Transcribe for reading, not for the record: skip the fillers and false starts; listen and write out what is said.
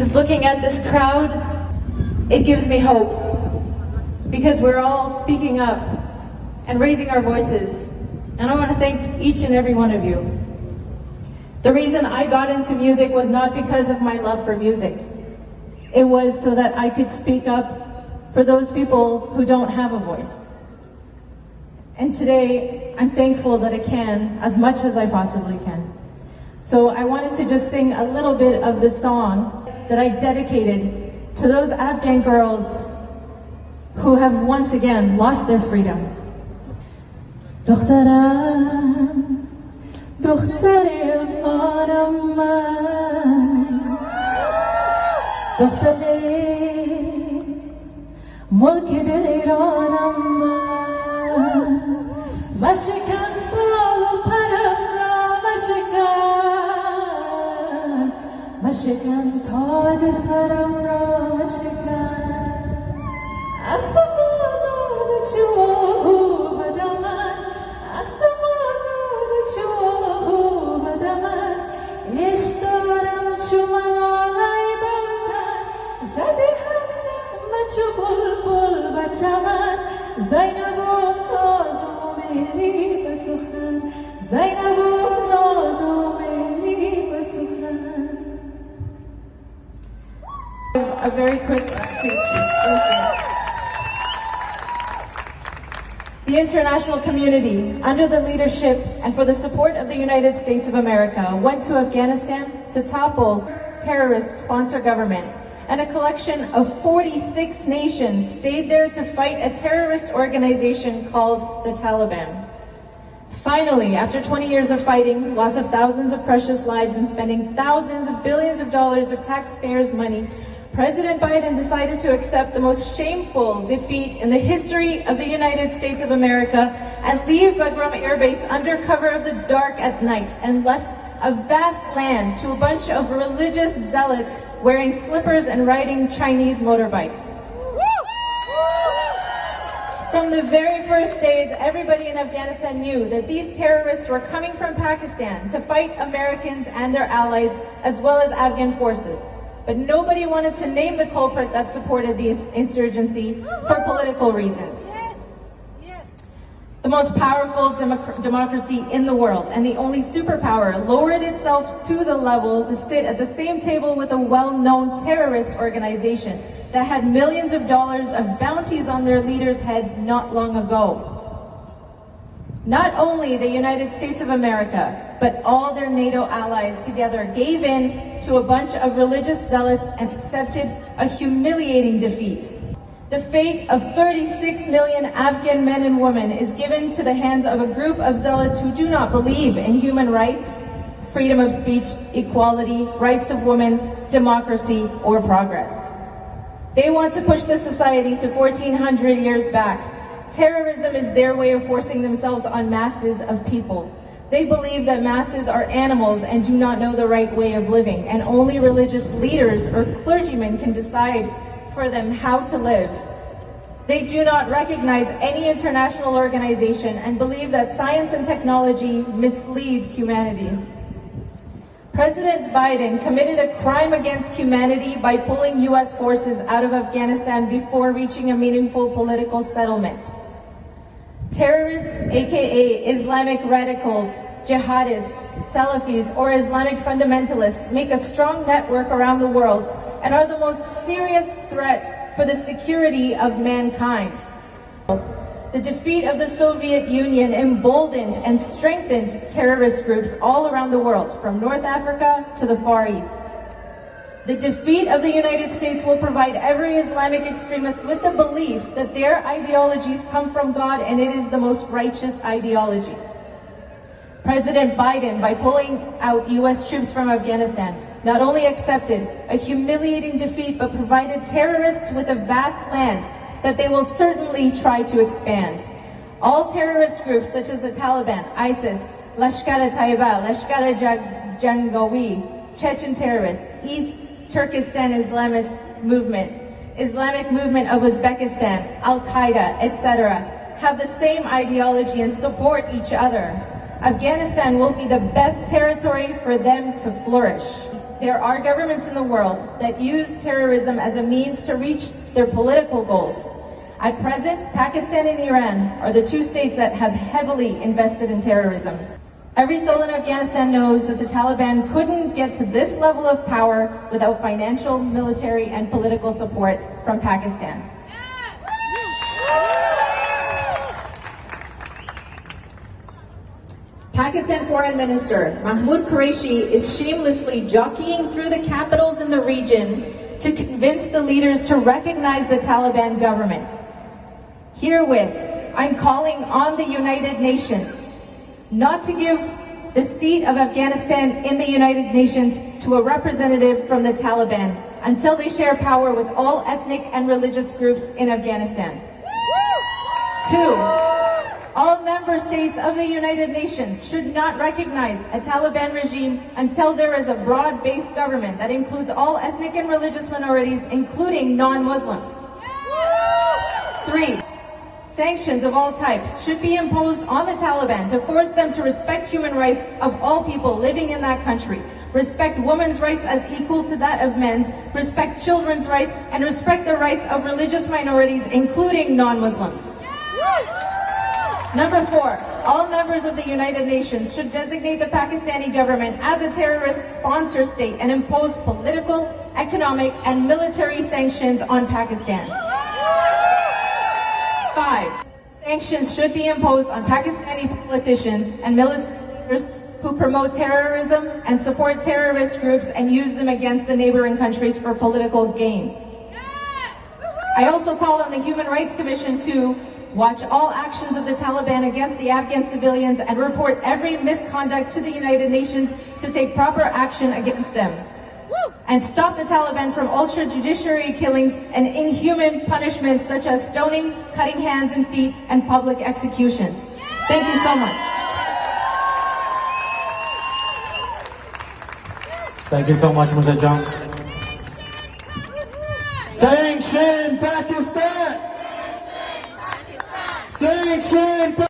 Just looking at this crowd, it gives me hope because we're all speaking up and raising our voices. And I want to thank each and every one of you. The reason I got into music was not because of my love for music. It was so that I could speak up for those people who don't have a voice. And today, I'm thankful that I can as much as I possibly can. So I wanted to just sing a little bit of the song that I dedicated to those Afghan girls who have once again lost their freedom. دخترم دختر خانم من دختر ملک دل ایرانم من مشکن بال و پرم را مشکن تاج سرم را مشکن از تو آزاد چو بدمن از تو آزاد چو بدمن عشق دارم چو منالای بلتن زده هم نغمه چو بلبل و چمن زینب و ناز و مهری به سخن زینب و ناز و مهری به سخن. A very quick speech. The international community, under the leadership and for the support of the United States of America, went to Afghanistan to topple terrorist-sponsored government, and a collection of 46 nations stayed there to fight a terrorist organization called the Taliban. Finally, after 20 years of fighting, loss of thousands of precious lives, and spending thousands of billions of dollars of taxpayers' money, President Biden decided to accept the most shameful defeat in the history of the United States of America and leave Bagram Air Base under cover of the dark at night and left a vast land to a bunch of religious zealots wearing slippers and riding Chinese motorbikes. From the very first days, everybody in Afghanistan knew that these terrorists were coming from Pakistan to fight Americans and their allies as well as Afghan forces. But nobody wanted to name the culprit that supported the insurgency for political reasons. The most powerful democracy in the world and the only superpower lowered itself to the level to sit at the same table with a well-known terrorist organization that had millions of dollars of bounties on their leaders' heads not long ago. Not only the United States of America, but all their NATO allies together gave in to a bunch of religious zealots and accepted a humiliating defeat. The fate of 36 million Afghan men and women is given to the hands of a group of zealots who do not believe in human rights, freedom of speech, equality, rights of women, democracy, or progress. They want to push the society to 1400 years back. Terrorism is their way of forcing themselves on masses of people. They believe that masses are animals and do not know the right way of living, and only religious leaders or clergymen can decide for them how to live. They do not recognize any international organization and believe that science and technology misleads humanity. President Biden committed a crime against humanity by pulling US forces out of Afghanistan before reaching a meaningful political settlement. Terrorists, aka Islamic radicals, jihadists, Salafis, or Islamic fundamentalists make a strong network around the world and are the most serious threat for the security of mankind. The defeat of the Soviet Union emboldened and strengthened terrorist groups all around the world, from North Africa to the Far East. The defeat of the United States will provide every Islamic extremist with the belief that their ideologies come from God and it is the most righteous ideology. President Biden, by pulling out US troops from Afghanistan, not only accepted a humiliating defeat, but provided terrorists with a vast land that they will certainly try to expand. All terrorist groups such as the Taliban, ISIS, Lashkar-e-Taiba, Lashkar-e-Jangawi, Chechen terrorists, East Turkestan Islamist movement, Islamic movement of Uzbekistan, Al-Qaeda, etc., have the same ideology and support each other. Afghanistan will be the best territory for them to flourish. there are governments in the world that use terrorism as a means to reach their political goals. At present, Pakistan and Iran are the two states that have heavily invested in terrorism. Every soul in Afghanistan knows that the Taliban couldn't get to this level of power without financial, military, and political support from Pakistan. Pakistan Foreign Minister Mahmoud Qureshi is shamelessly jockeying through the capitals in the region to convince the leaders to recognize the Taliban government. Herewith, I'm calling on the United Nations not to give the seat of Afghanistan in the United Nations to a representative from the Taliban until they share power with all ethnic and religious groups in Afghanistan. 2, all member states of the United Nations should not recognize a Taliban regime until there is a broad-based government that includes all ethnic and religious minorities, including non-Muslims. 3, sanctions of all types should be imposed on the Taliban to force them to respect human rights of all people living in that country, respect women's rights as equal to that of men's, respect children's rights, and respect the rights of religious minorities, including non-Muslims. Number 4, all members of the United Nations should designate the Pakistani government as a terrorist sponsor state and impose political, economic, and military sanctions on Pakistan. 5, sanctions should be imposed on Pakistani politicians and military leaders who promote terrorism and support terrorist groups and use them against the neighboring countries for political gains. I also call on the Human Rights Commission to watch all actions of the Taliban against the Afghan civilians and report every misconduct to the United Nations to take proper action against them. And stop the Taliban from ultra-judiciary killings and inhuman punishments such as stoning, cutting hands and feet, and public executions. Thank you so much. Thank you so much, Mozhdah. Sanction Pakistan! Sanction Pakistan!